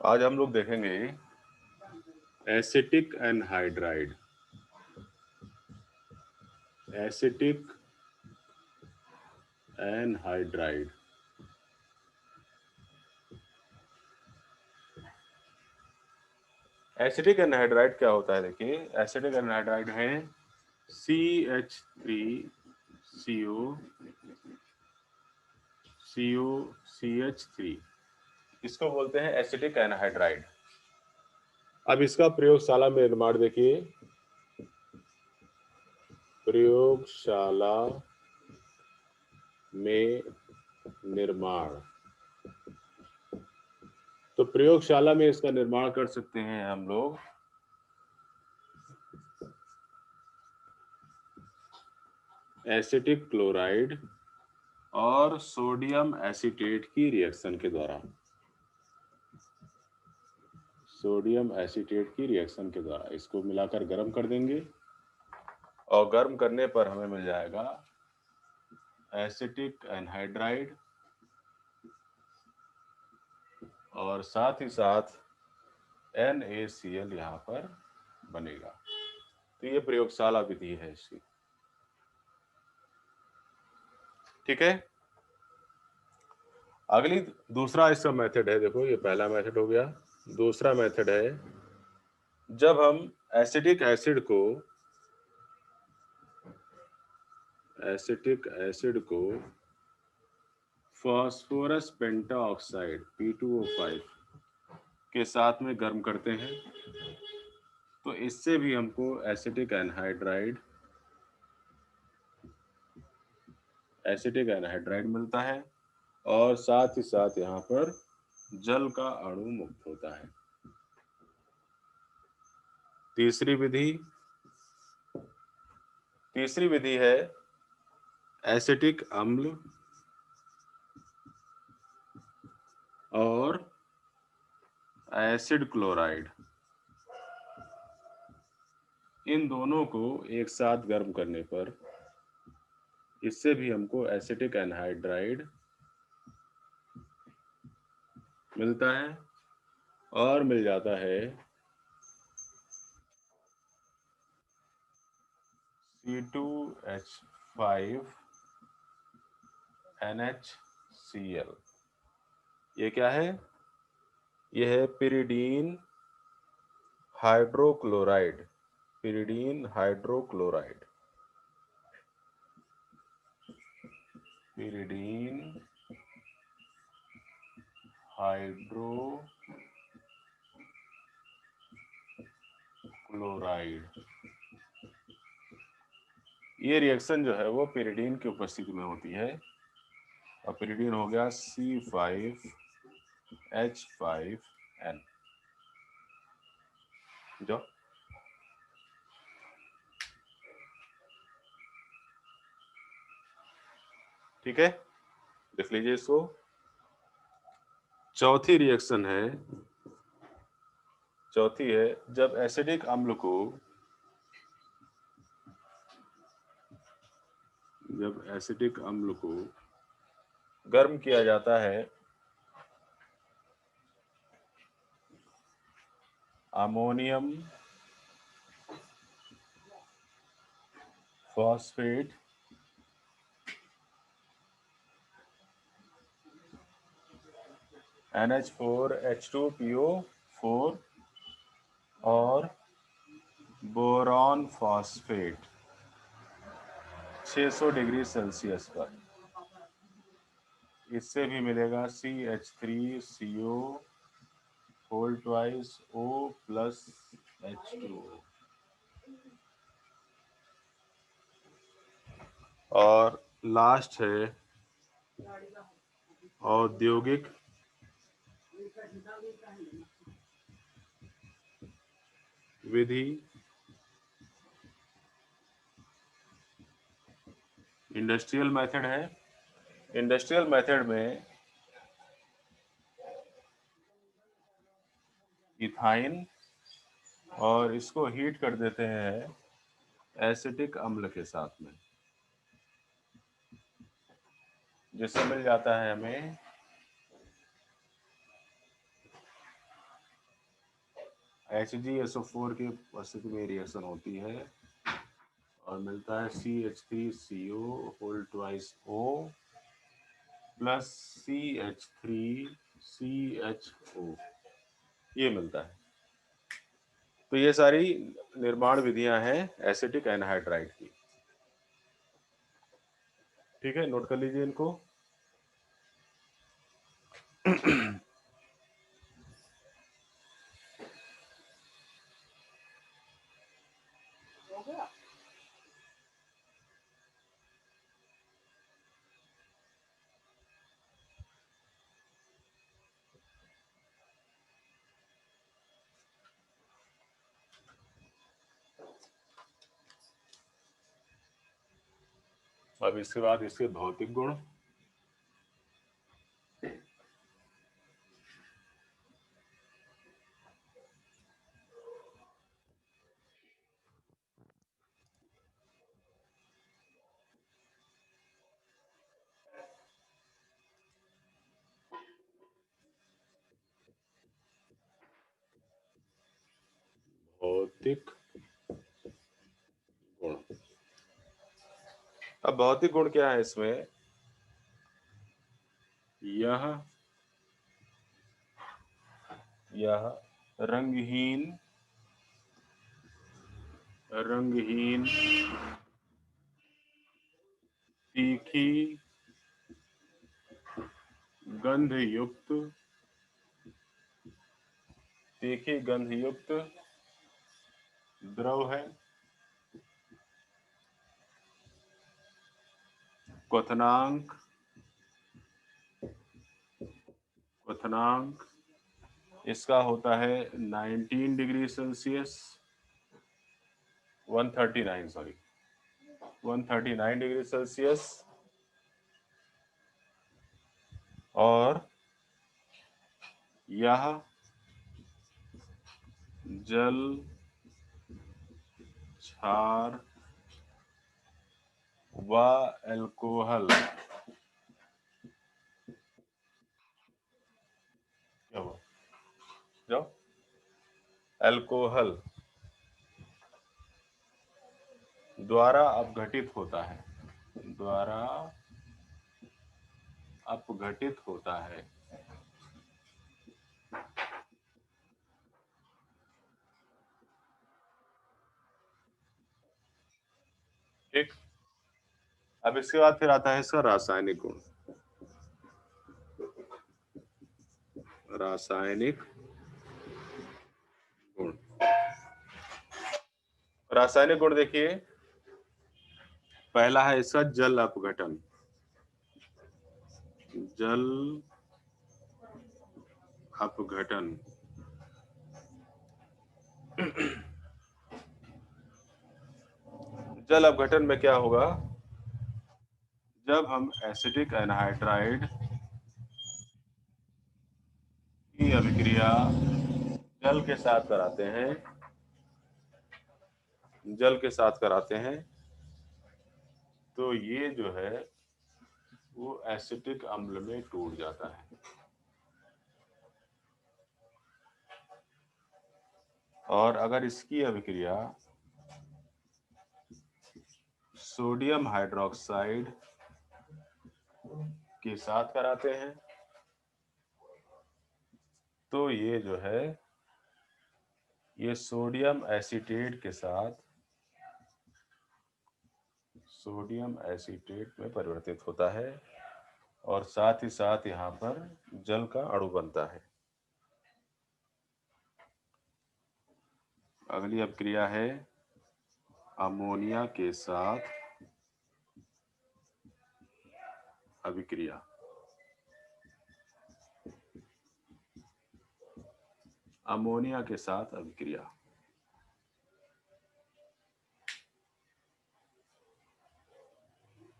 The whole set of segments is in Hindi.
आज हम लोग देखेंगे acetic anhydride. Acetic anhydride acetic anhydride क्या होता है? देखिए, एसिटिक एनहाइड्राइड है CH3COCH3, इसको बोलते हैं एसिटिक एनहाइड्राइड। अब इसका प्रयोगशाला में निर्माण देखिए, प्रयोगशाला में निर्माण। तो प्रयोगशाला में इसका निर्माण कर सकते हैं हम लोग एसिटिक क्लोराइड और सोडियम एसीटेट की रिएक्शन के द्वारा। सोडियम एसीटेट की रिएक्शन के द्वारा इसको मिलाकर गर्म कर देंगे और गर्म करने पर हमें मिल जाएगा एसिटिक एनहाइड्राइड और साथ ही साथ NaCl यहाँ पर बनेगा। तो ये प्रयोगशाला विधि है इसकी। ठीक है, अगली दूसरा इसका मेथड है। देखो, ये पहला मेथड हो गया। दूसरा मेथड है, जब हम एसिटिक एसिड को फास्फोरस पेंटाऑक्साइड P2O5 के साथ में गर्म करते हैं, तो इससे भी हमको एसिटिक एनहाइड्राइड मिलता है और साथ ही साथ यहाँ पर जल का अणु मुक्त होता है। तीसरी विधि है एसिटिक अम्ल और एसिड क्लोराइड, इन दोनों को एक साथ गर्म करने पर इससे भी हमको एसिटिक एनहाइड्राइड मिलता है और मिल जाता है C2H5NHCl। ये क्या है? ये है pyridine hydrochloride. Pyridine hydrochloride pyridine hydrochloride. ये रिएक्शन जो है वो पिरिडीन की उपस्थिति में होती है और पिरिडीन हो गया C5H5N। जो ठीक है, देख लीजिए इसको। चौथी है, जब एसिडिक अम्ल को गर्म किया जाता है अमोनियम फॉस्फेट NH4H2PO4 और बोरॉन फॉस्फेट 600 डिग्री सेल्सियस पर, इससे भी मिलेगा CH3CO whole twice O plus H2O। और लास्ट है औद्योगिक विधि। इंडस्ट्रियल मेथड है। इंडस्ट्रियल मेथड में इथाइन और इसको हीट कर देते हैं एसिटिक अम्ल के साथ में, जिससे मिल जाता है हमें HgSO4 की उपस्थिति में रिएक्शन होती है और मिलता है CH3CO whole twice O plus CH3CHO, ये मिलता है। तो ये सारी निर्माण विधियां हैं एसिटिक एनहाइड्राइड की। ठीक है, नोट कर लीजिए इनको। अब इसके बाद इसके भौतिक गुण। भौतिक गुण। अब भौतिक गुण क्या है इसमें? यह रंगहीन तीखी गंधयुक्त द्रव है। क्वथनांक इसका होता है 19 डिग्री सेल्सियस, 139 डिग्री सेल्सियस। और यह जल क्षार व अल्कोहल, क्या हुआ जाओ, अल्कोहल द्वारा अपघटित होता है, ठीक। अब इसके बाद फिर आता है इसका रासायनिक गुण। रासायनिक गुण, रासायनिक गुण देखिए, पहला है इसका जल अपघटन। जल अपघटन जल अपघटन में क्या होगा? जब हम एसिटिक एनहाइड्राइड की अभिक्रिया जल के साथ कराते हैं तो ये जो है वो एसिटिक अम्ल में टूट जाता है। और अगर इसकी अभिक्रिया सोडियम हाइड्रोक्साइड के साथ कराते हैं तो ये जो है ये सोडियम एसीटेट में परिवर्तित होता है और साथ ही साथ यहाँ पर जल का अणु बनता है। अगली अभिक्रिया है अमोनिया के साथ अभिक्रिया। अमोनिया के साथ अभिक्रिया,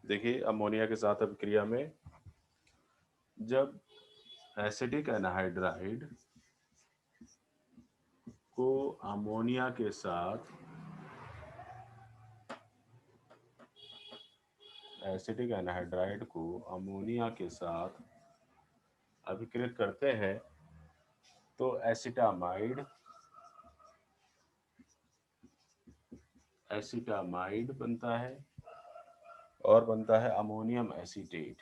देखिए अमोनिया के साथ अभिक्रिया में जब एसिटिक एनहाइड्राइड को अमोनिया के साथ अभिकृत करते हैं तो एसिटामाइड एसिटामाइड बनता है और बनता है अमोनियम एसीटेट।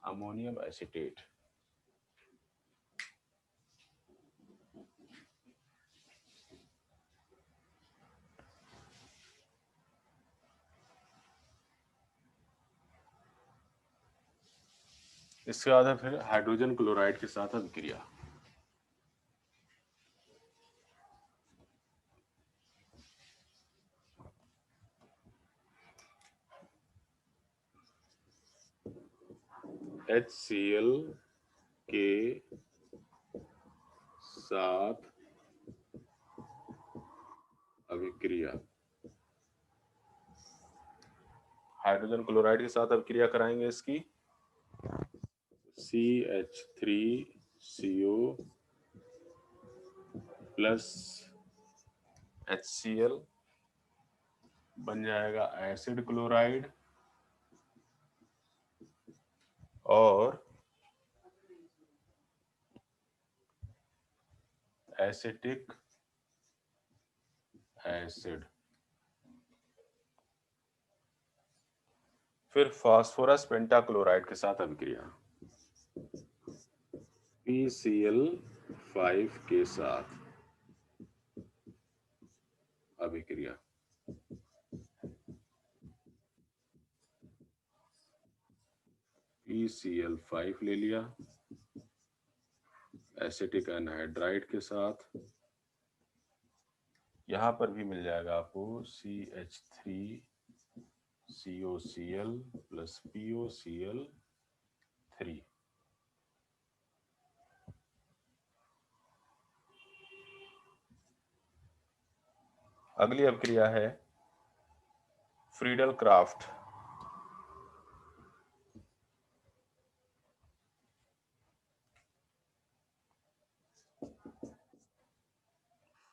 अमोनियम एसीटेट इसके बाद है फिर हाइड्रोजन क्लोराइड के साथ अभिक्रिया। HCl के साथ अभिक्रिया, हाइड्रोजन क्लोराइड के साथ अभिक्रिया कराएंगे इसकी। CH3CO प्लस HCl बन जाएगा एसिड क्लोराइड और एसिटिक एसिड। फिर फास्फोरस पेंटाक्लोराइड के साथ अभिक्रिया, PCl5 के साथ अभिक्रिया। PCl5 ले लिया एसिटिक एनहाइड्राइड के साथ, यहां पर भी मिल जाएगा आपको CH3COCl प्लस POCl3। अगली अभिक्रिया है फ्रीडल क्राफ्ट।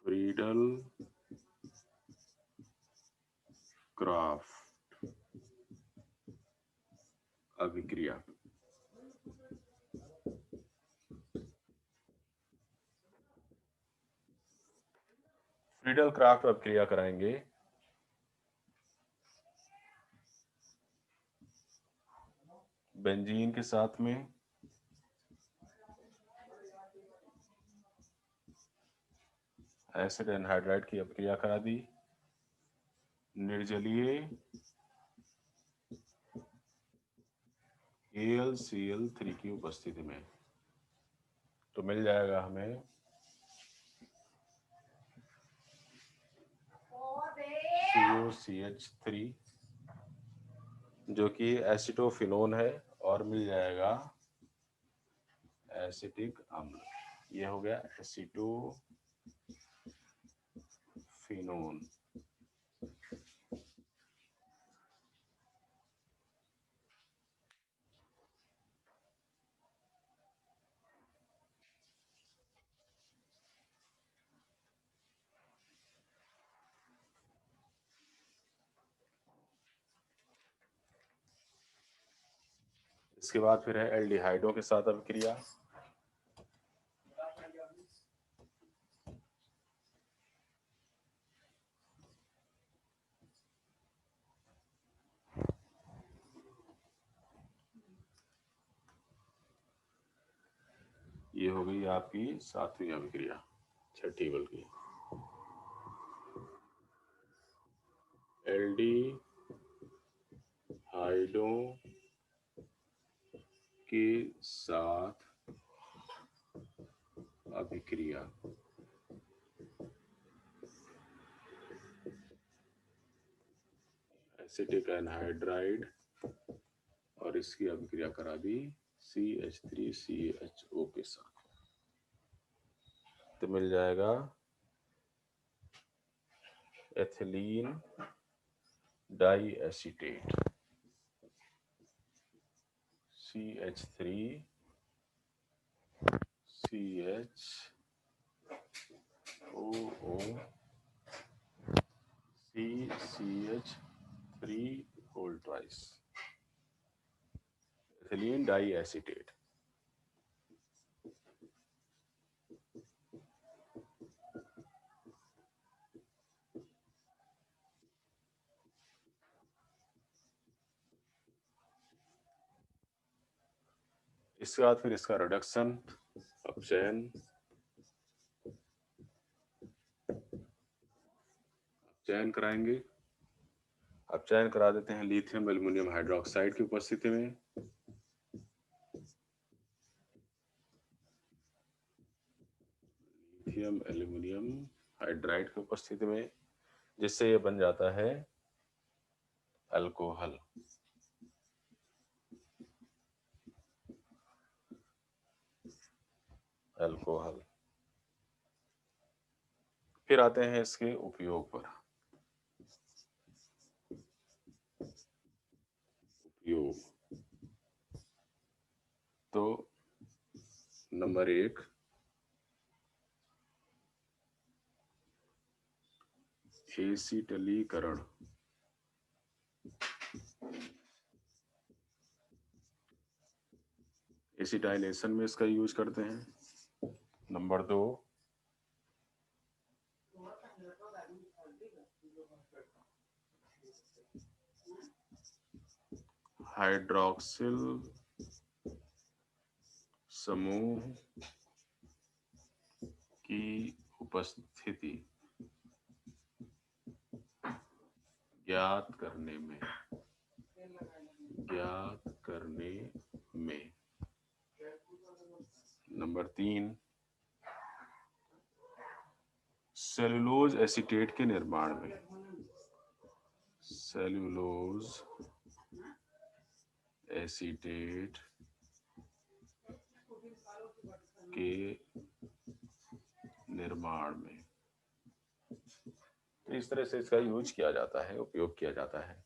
फ्रीडल क्राफ्ट अभिक्रिया, फ्रीडल क्राफ्ट अभिक्रिया कराएंगे बेंजीन के साथ में, एसिड एनहाइड्राइड की अभिक्रिया करा दी निर्जलीय AlCl3 की उपस्थिति में, तो मिल जाएगा हमें COCH3 जो कि एसिटोफिनोन है और मिल जाएगा एसिटिक अम्ल। ये हो गया एसिटोफिनोन। इसके बाद फिर है एल्डिहाइडों के साथ अभिक्रिया, ये हो गई आपकी 7वीं अभिक्रिया छठी बल्कि। एल्डिहाइडों के साथ अभिक्रिया, एसिटिक एनहाइड्राइड और इसकी अभिक्रिया करा दी CH3CHO के साथ, तो मिल जाएगा ethylene diacetate CH3CHOO whole twice, ethylene diacetate. इसके बाद फिर इसका रिडक्शन, अपचयन, चयन कराएंगे। अब चयन करा देते हैं लिथियम एल्युमिनियम हाइड्रोक्साइड की उपस्थिति में। लिथियम एल्युमिनियम हाइड्राइड की उपस्थिति में, जिससे ये बन जाता है अल्कोहल। अल्कोहल। फिर आते हैं इसके उपयोग पर। उपयोग तो नंबर 1, एसीटलीकरण। एसिटाइलेशन में इसका यूज करते हैं। नंबर 2, हाइड्रोक्सिल समूह की उपस्थिति ज्ञात करने में। नंबर 3, सेलुलोज एसीटेट के निर्माण में। सेलुलोज एसीटेट के निर्माण में। इस तरह से इसका यूज किया जाता है, उपयोग किया जाता है।